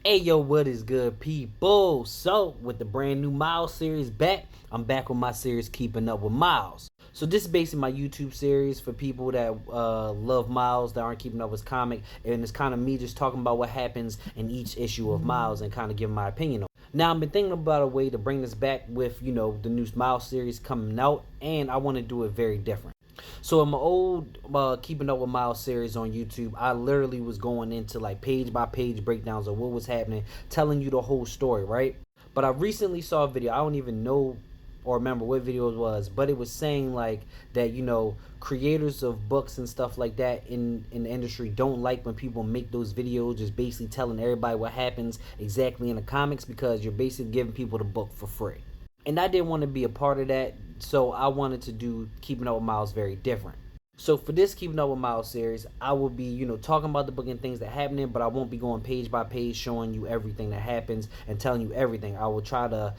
Hey yo, what is good, people? So, with the brand new Miles series back, I'm back with my series Keeping Up with Miles. So, this is basically my YouTube series for people that love Miles, that aren't keeping up with his comic, and it's kind of me just talking about what happens in each issue of Miles and kind of giving my opinion on it. Now, I've been thinking about a way to bring this back with, the new Miles series coming out, and I want to do it very different. So in my old Keeping Up with Miles series on YouTube, I literally was going into like page by page breakdowns of what was happening, telling you the whole story, right? But I recently saw a video. I don't even know or remember what video it was, but it was saying like that, creators of books and stuff like that in the industry don't like when people make those videos just basically telling everybody what happens exactly in the comics, because you're basically giving people the book for free. And I didn't want to be a part of that, so I wanted to do Keeping Up with Miles very different. So for this Keeping Up with Miles series, I will be, talking about the book and things that happening, but I won't be going page by page showing you everything that happens and telling you everything. I will try to,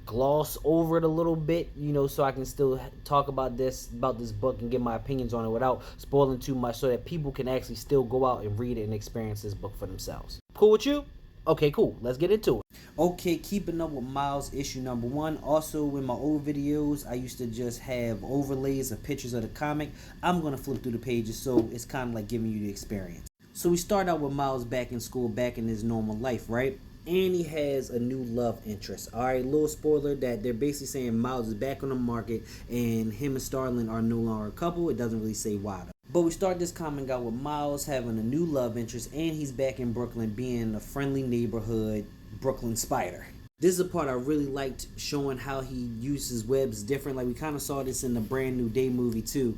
gloss over it a little bit, so I can still talk about this book and get my opinions on it without spoiling too much, so that people can actually still go out and read it and experience this book for themselves. Cool with you? Okay, cool. Let's get into it. Okay, Keeping Up with Miles issue number 1. Also, in my old videos, I used to just have overlays of pictures of the comic. I'm going to flip through the pages, so it's kind of like giving you the experience. So we start out with Miles back in school, back in his normal life, right? And he has a new love interest. Alright, little spoiler that they're basically saying Miles is back on the market and him and Starling are no longer a couple. It doesn't really say why though. But we start this comic out with Miles having a new love interest, and he's back in Brooklyn being a friendly neighborhood Brooklyn Spider. This is a part I really liked, showing how he uses webs different. Like we kind of saw this in the Brand New Day movie too.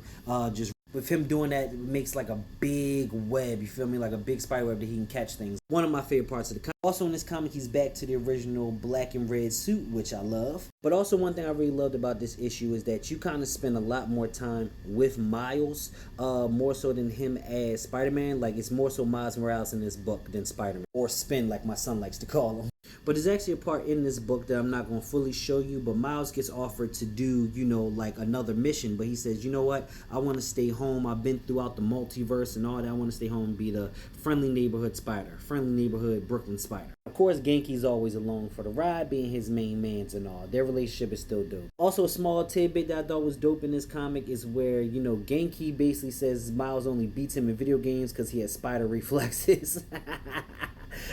Just with him doing that, it makes like a big web, you feel me? Like a big spider web that he can catch things. One of my favorite parts of the comic. Also in this comic, he's back to the original black and red suit, which I love. But also one thing I really loved about this issue is that you kind of spend a lot more time with Miles, more so than him as Spider-Man. Like it's more so Miles Morales in this book than Spider-Man. Or Spin, like my son likes to call him. But there's actually a part in this book that I'm not going to fully show you, but Miles gets offered to do, like another mission. But he says, you know what? I want to stay home. I've been throughout the multiverse and all that. I want to stay home and be the friendly neighborhood spider. Friendly neighborhood Brooklyn Spider. Of course, Genki's always along for the ride, being his main mans and all. Their relationship is still dope. Also, a small tidbit that I thought was dope in this comic is where, Genki basically says Miles only beats him in video games because he has spider reflexes.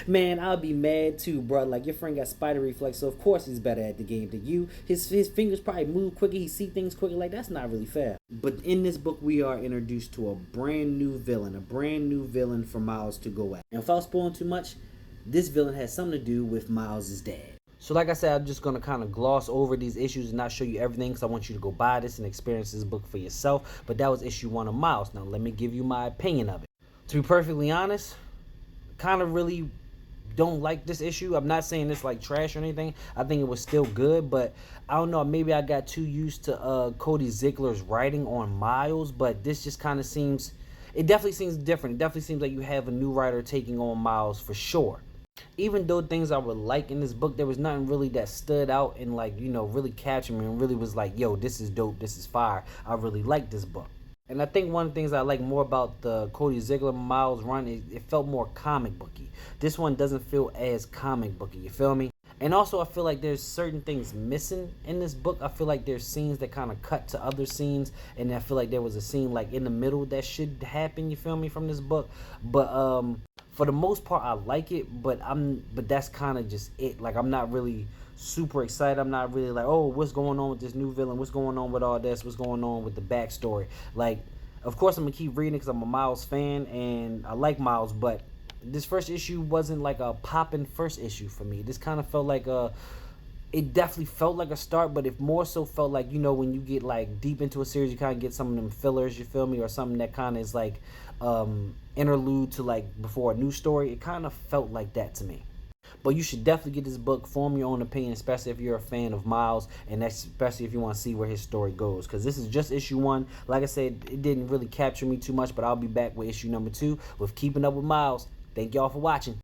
Man, I'll be mad too, bro. Like, your friend got spider reflex, so of course he's better at the game than you. His fingers probably move quicker, he see things quicker. Like, that's not really fair. But in this book, we are introduced to a brand new villain for Miles to go at. And without spoiling too much, this villain has something to do with Miles' dad. So like I said, I'm just going to kind of gloss over these issues and not show you everything, because I want you to go buy this and experience this book for yourself. But that was issue 1 of Miles. Now, let me give you my opinion of it. To be perfectly honest, kind of really don't like this issue. I'm not saying it's like trash or anything. I think it was still good, but I don't know, maybe I got too used to Cody Ziegler's writing on Miles, but this just kind of seems, it definitely seems different. It definitely seems like you have a new writer taking on Miles for sure. Even though things I would like in this book, there was nothing really that stood out and like, really captured me and really was like, yo, this is dope, this is fire. I really like this book. And I think one of the things I like more about the Cody Ziegler Miles run is it felt more comic booky. This one doesn't feel as comic booky, you feel me? And also I feel like there's certain things missing in this book. I feel like there's scenes that kind of cut to other scenes, and I feel like there was a scene like in the middle that should happen, you feel me, from this book. But for the most part I like it, but that's kind of just it. Like I'm not really super excited. I'm not really like, oh, what's going on with this new villain? What's going on with all this? What's going on with the backstory? Like, of course I'm gonna keep reading because I'm a Miles fan and I like Miles, but this first issue wasn't like a poppin' first issue for me. This kind of felt like it definitely felt like a start, but it more so felt like, when you get like deep into a series, you kind of get some of them fillers, you feel me, or something that kind of is like interlude to like before a new story. It kind of felt like that to me. But you should definitely get this book, form your own opinion, especially if you're a fan of Miles, and especially if you want to see where his story goes. Because this is just issue 1. Like I said, it didn't really capture me too much, but I'll be back with issue number 2 with Keeping Up with Miles. Thank y'all for watching.